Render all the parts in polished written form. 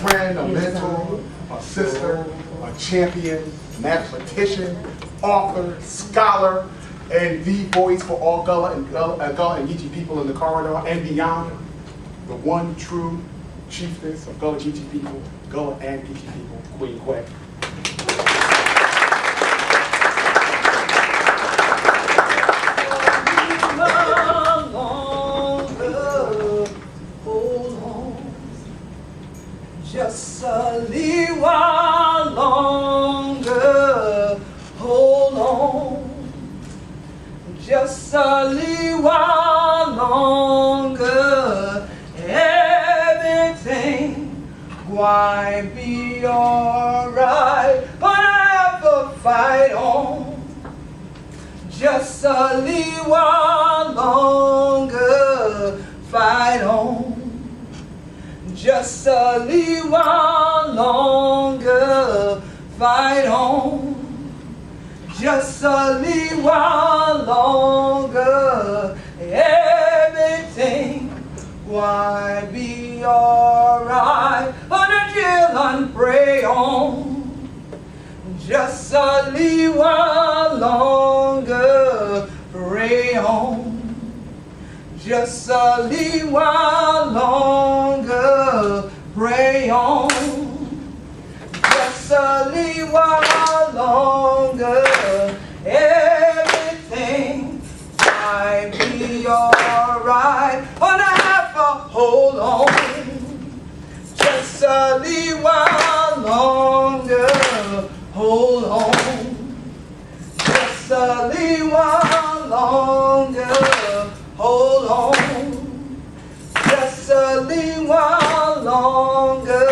friend, a mentor, a sister, a champion, mathematician, author, scholar, and the voice for all Gullah and Geechee people in the corridor and beyond. The one true chieftess of Gullah Geechee people, Gullah and Geechee people, Queen Quet. Just a little while longer, hold on. Just a little while longer, everything might be alright. But I have to fight on. Just a little while longer, fight on. Just a little while longer, fight on. Just a little while longer, everything will be alright. Until I pray on. Just a little while longer, pray on. Just a little while longer, pray on. Just a little while longer, everything might be alright. But I have to hold on. Just a little while longer, hold on. Just a little while longer, hold on. Just a little while longer,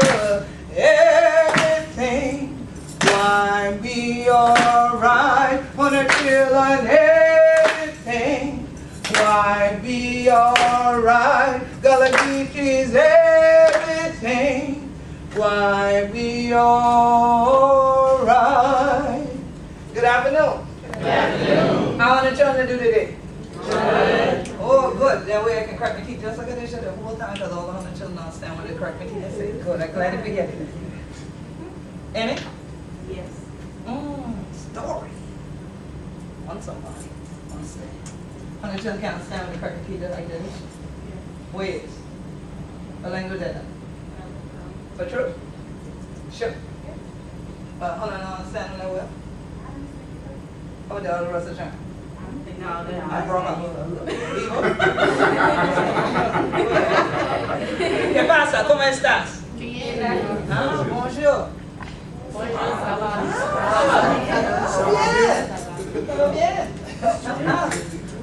everything might be alright. Until everything might be alright. Gullah Geechee's everything might be alright. Good afternoon. Good afternoon. How are the children do today? Good. Oh, good. That way I can correct my teeth just like I did the whole time because all the 100 children understand when they correct my teeth. I say, good. I'm glad to forget it. Any? Yes. Story. On somebody. On stage. 100 children can't understand when they correct my teeth just like this. Ways. What language is that? For true? Sure. But 100 don't understand when they will. How about the other rest of the time? No, I brought my ¿Qué pasa? ¿Cómo estás? Bien. Ah, bonjour. Todo bien.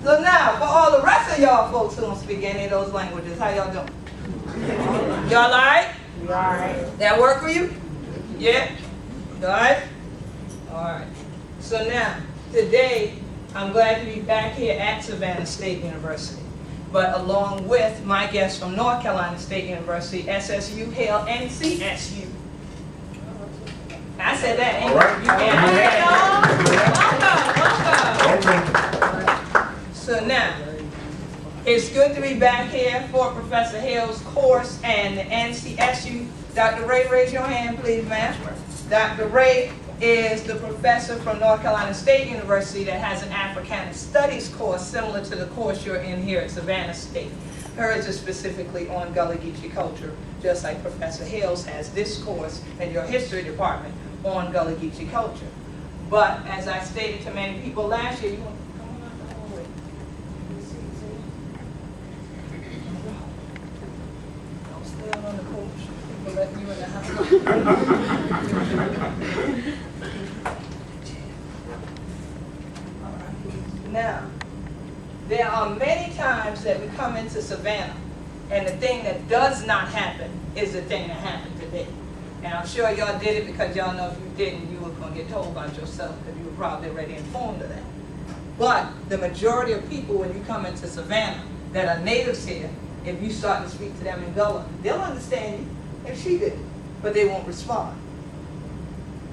So now, for all the rest of y'all folks who don't speak any of those languages, how y'all doing? Y'all all right? All right. That work for you? Yeah? All right? All right. So now, today, I'm glad to be back here at Savannah State University, but along with my guests from North Carolina State University, SSU, Hale, and CSU. I said that. All right. You welcome. So now, it's good to be back here for Professor Hale's course and the NCSU. Dr. Ray, raise your hand, please, ma'am. Dr. Ray is the professor from North Carolina State University that has an Africana Studies course similar to the course you're in here at Savannah State. Hers is specifically on Gullah Geechee culture, just like Professor Hales has this course in your history department on Gullah Geechee culture. But as I stated to many people last year, you want to come on out the hallway. Don't stay out on the porch. People letting you in the house. Now, there are many times that we come into Savannah, and the thing that does not happen is the thing that happened today. And I'm sure y'all did it because y'all know if you didn't, you were going to get told about yourself because you were probably already informed of that. But the majority of people, when you come into Savannah that are natives here, if you start to speak to them in Gullah, they'll understand you if she did, but they won't respond.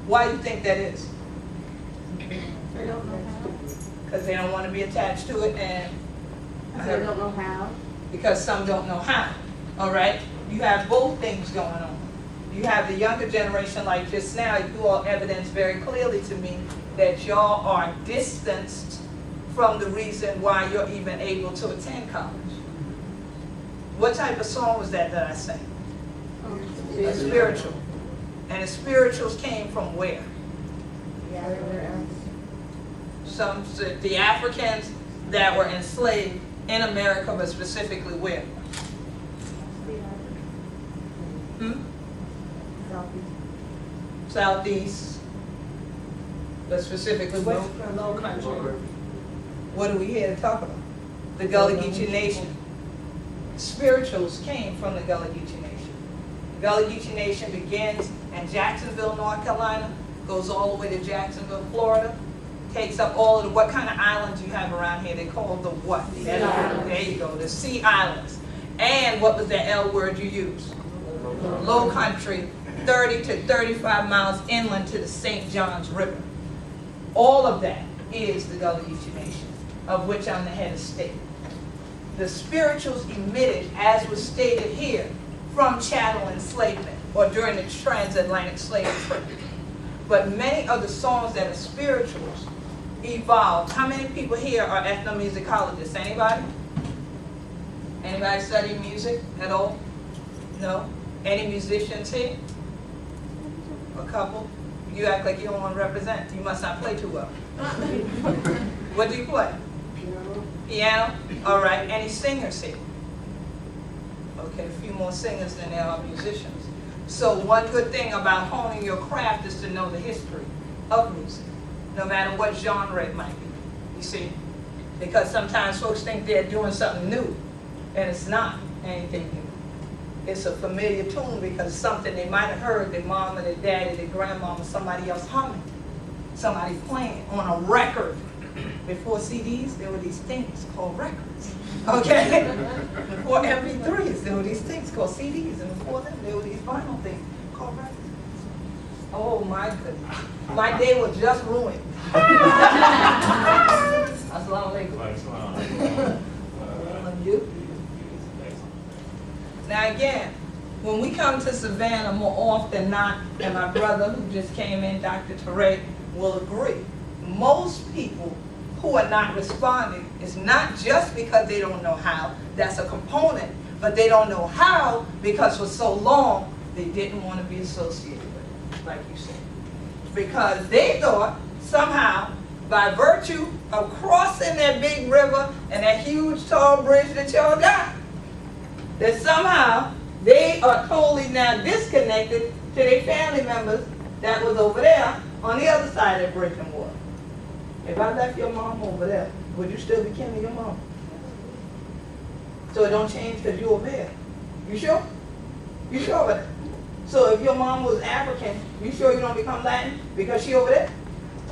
Why do you think that is? They don't know how. Because they don't want to be attached to it, and They don't know how. because some don't know how. All right, you have both things going on. you have the younger generation like just now, you all evidence very clearly to me that y'all are distanced from the reason why you're even able to attend college. What type of song was that I sang? A spiritual. And the spirituals came from where? The Africans that were enslaved in America, but specifically where? Southeast, but specifically where? Low country. What are we here to talk about? The Gullah Geechee Nation. Spirituals came from the Gullah Geechee Nation. The Gullah Geechee Nation begins in Jacksonville, North Carolina, goes all the way to Jacksonville, Florida, takes up all of the, what kind of islands you have around here? They call the what? There you go, the Sea Islands. And what was the L word you used? Low country, 30 to 35 miles inland to the St. Johns River. All of that is the Gullah Geechee Nation, of which I'm the head of state. The spirituals emitted, as was stated here, from chattel enslavement or during the transatlantic slave trade. But many of the songs that are spirituals evolved. How many people here are ethnomusicologists? Anybody? Anybody study music at all? No? Any musicians here? A couple? You act like you don't want to represent. You must not play too well. What do you play? Piano? All right. Any singers here? Okay, a few more singers than there are musicians. So one good thing about honing your craft is to know the history of music, no matter what genre it might be, you see? Because sometimes folks think they're doing something new, and it's not anything new. It's a familiar tune because it's something they might have heard their mom or their daddy, their grandmama, somebody else humming, somebody playing on a record. Before CDs, there were these things called records, okay? Before MP3s, there were these things called CDs, and before them, there were these vinyl things called records. Oh my goodness. My day was just ruined. Assalamu alaikum. You? Now again, when we come to Savannah, more often than not, and my brother who just came in, Dr. Teray, will agree, most people who are not responding is not just because they don't know how, that's a component, but they don't know how because for so long they didn't want to be associated with it, like you said. Because they thought somehow, by virtue of crossing that big river and that huge tall bridge that y'all got, that somehow they are totally now disconnected to their family members that was over there on the other side of that bridge and water. If I left your mom over there, would you still be killing your mom? So it don't change because you're over there. You sure? You sure about that? So if your mom was African, you sure you don't become Latin because she over there?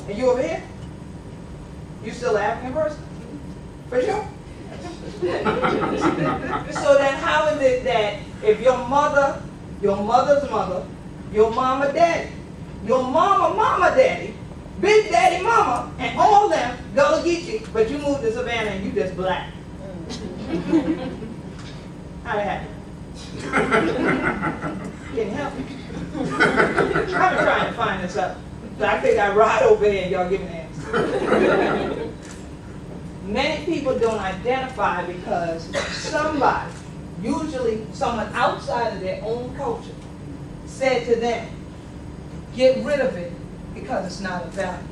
And you over here? You still an African person? For sure? So then how is it that if your mother, your mother's mother, your mama daddy, your mama daddy, big daddy mama, and all them Gullah Geechee, but you moved to Savannah and you just black? How that happen? Can you help me? I've been trying to find this out. So I think I ride over here and y'all give me an answer. Many people don't identify because somebody, usually someone outside of their own culture, said to them, get rid of it because it's not of value.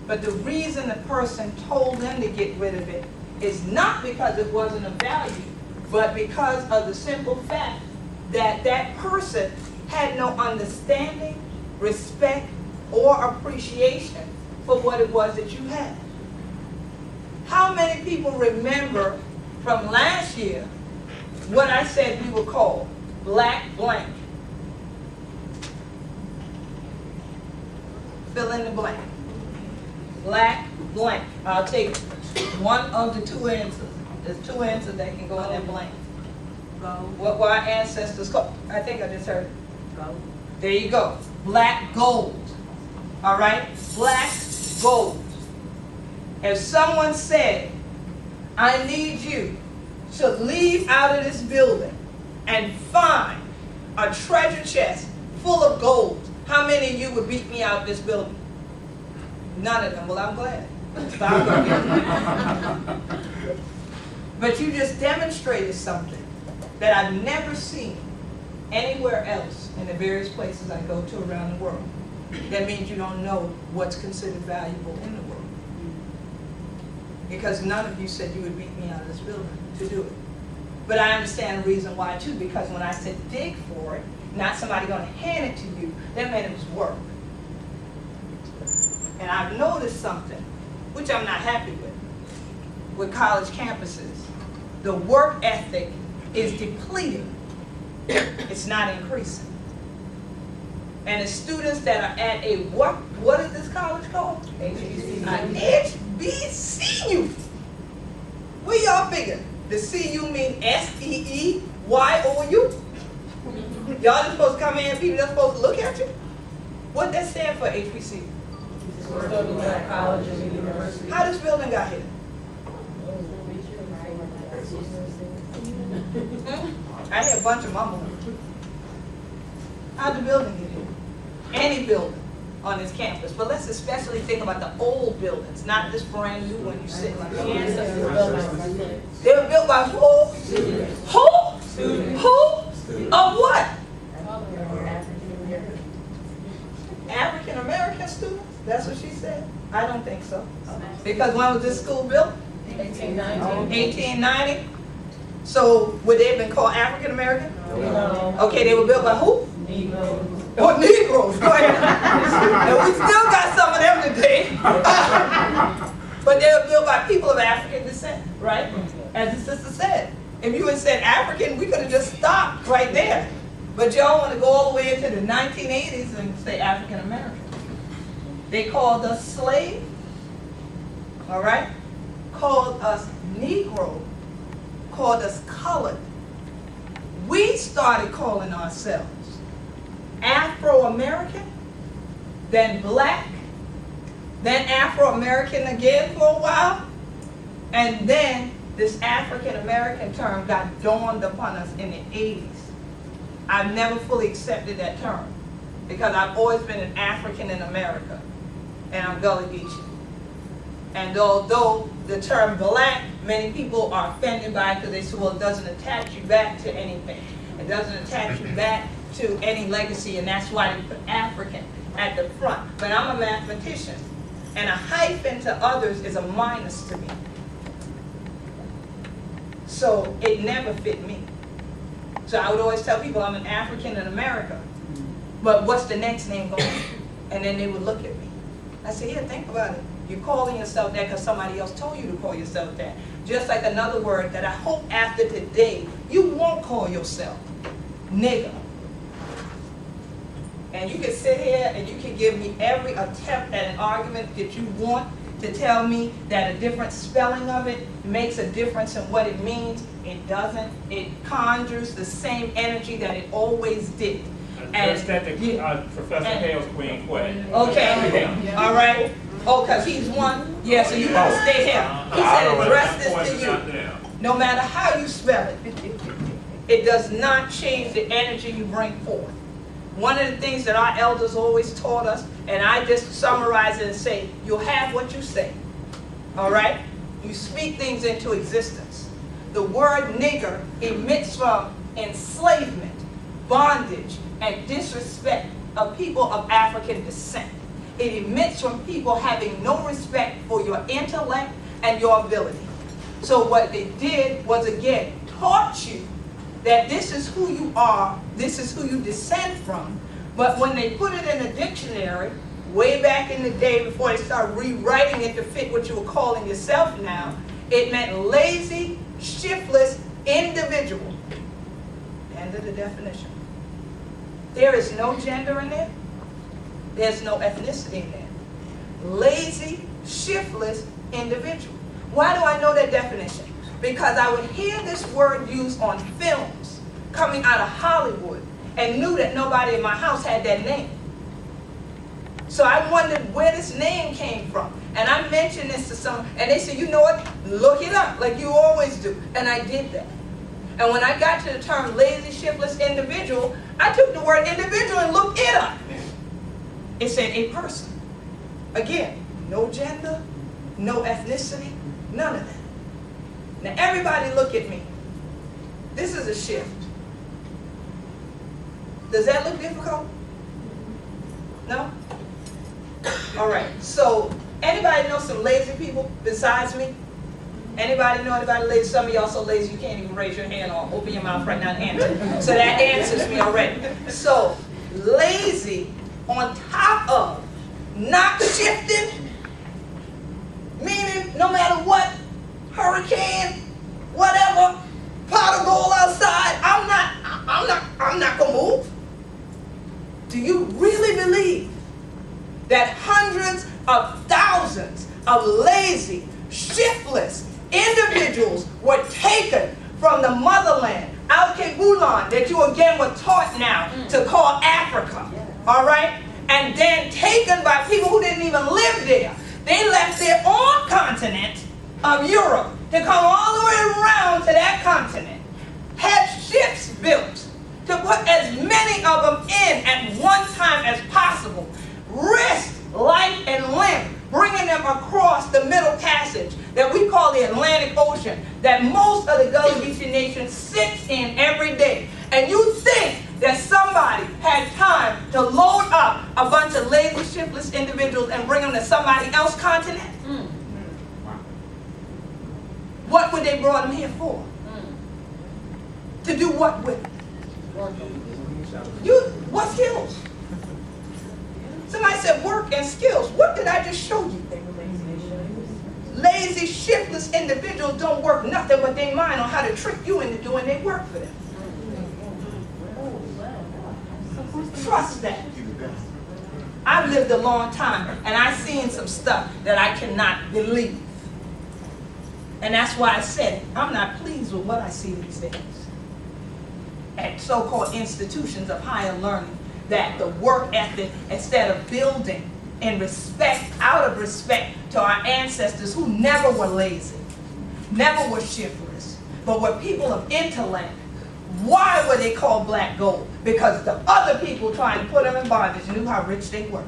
But the reason the person told them to get rid of it is not because it wasn't of value, but because of the simple fact that that person had no understanding, respect, or appreciation for what it was that you had. How many people remember from last year what I said we would call black blank? Fill in the blank. Black blank. I'll take one of the two answers. There's two answers that can go in that blank. What were our ancestors called? I think I just heard it. Gold. There you go. Black gold. All right? Black gold. If someone said, I need you to leave out of this building and find a treasure chest full of gold, how many of you would beat me out this building? None of them. Well, I'm glad. But you just demonstrated something that I've never seen anywhere else in the various places I go to around the world. That means you don't know what's considered valuable in the world. Because none of you said you would beat me out of this building to do it. But I understand the reason why too, because when I said dig for it, not somebody gonna hand it to you, that meant it was work. And I've noticed something, which I'm not happy with college campuses. The work ethic is depleting. It's not increasing. And the students that are at a, what is this college called? HBCU. Where y'all figure? The CU mean SEEYOU? Y'all just supposed to come in and people just supposed to look at you? What that stand for, HBCU? Colleges and universities. How this building got here? I hear a bunch of mumbling. How'd the building get here? Any building on this campus, but let's especially think about the old buildings, not this brand new one you sit like. They were built by who? Who? Who? Of what? African American students? That's what she said? I don't think so. Because when was this school built? 1890. So would they have been called African American? No. Okay, they were built by who? Negroes. Oh, Negroes, go ahead. And we still got some of them today. But they were built by people of African descent, right? As the sister said. If you had said African, we could have just stopped right there. But y'all want to go all the way into the 1980s and say African American. They called us slave, all right? Called us Negro, called us colored. We started calling ourselves Afro-American, then black, then Afro-American again for a while, and then this African-American term got dawned upon us in the 80s. I've never fully accepted that term because I've always been an African in America, and I'm Gullah Geechee. And although the term black, many people are offended by it because they say, well, it doesn't attach you back to anything. It doesn't attach you back to any legacy, and that's why they put African at the front. But I'm a mathematician, and a hyphen to others is a minus to me. So it never fit me. So I would always tell people I'm an African in America, but what's the next name going to be? And then they would look at me. I said, yeah, think about it. You're calling yourself that because somebody else told you to call yourself that. Just like another word that I hope after today, you won't call yourself nigger. And you can sit here and you can give me every attempt at an argument that you want to tell me that a different spelling of it makes a difference in what it means. It doesn't. It conjures the same energy that it always did. And Professor Hale's Queen Quet. Okay, all right. Oh, because he's one? Yeah, so you want to stay here. He said address this to you. No matter how you spell it, it does not change the energy you bring forth. One of the things that our elders always taught us, and I just summarize it and say, you'll have what you say. All right? You speak things into existence. The word nigger emits from enslavement, bondage, and disrespect of people of African descent. It emits from people having no respect for your intellect and your ability. So what they did was, again, taught you that this is who you are, this is who you descend from. But when they put it in a dictionary, way back in the day before they started rewriting it to fit what you were calling yourself now, it meant lazy, shiftless individual. End of the definition. There is no gender in there. There's no ethnicity in there. Lazy, shiftless individual. Why do I know that definition? Because I would hear this word used on films coming out of Hollywood and knew that nobody in my house had that name. So I wondered where this name came from. And I mentioned this to someone, and they said, you know what, look it up, like you always do. And I did that. And when I got to the term lazy, shiftless individual, I took the word individual and looked it up. It said a person. Again, no gender, no ethnicity, none of that. Now everybody look at me. This is a shift. Does that look difficult? No? All right, so anybody know some lazy people besides me? Anybody know anybody lazy? Some of y'all so lazy you can't even raise your hand or open your mouth right now and answer. So that answers me already. So lazy on top of not shifting, meaning no matter what, hurricane, whatever, pot of gold outside, I'm not gonna move. Do you really believe that hundreds of thousands of lazy, shiftless individuals were taken from the motherland, Al-Kebulan, that you again were taught now to call Africa, all right? And then taken by people who didn't even live there. They left their own continent of Europe to come all the way around to that continent, had ships built to put as many of them in at one time as possible, risked life and limb, bringing them across the Middle Passage that we call the Atlantic Ocean, that most of the Gullah Geechee Nation sits in every day. And you think that somebody had time to load up a bunch of lazy, shiftless individuals and bring them to somebody else's continent? What would they brought them here for? To do what with it? What skills? Somebody said work and skills. What did I just show you? Lazy, shiftless individuals don't work nothing but their mind on how to trick you into doing their work for them. Trust that. I've lived a long time and I've seen some stuff that I cannot believe. And that's why I said I'm not pleased with what I see these days at so-called institutions of higher learning, that the work ethic, instead of building in respect, out of respect to our ancestors who never were lazy, never were shiftless, but were people of intellect. Why were they called black gold? Because the other people trying to put them in bondage knew how rich they were.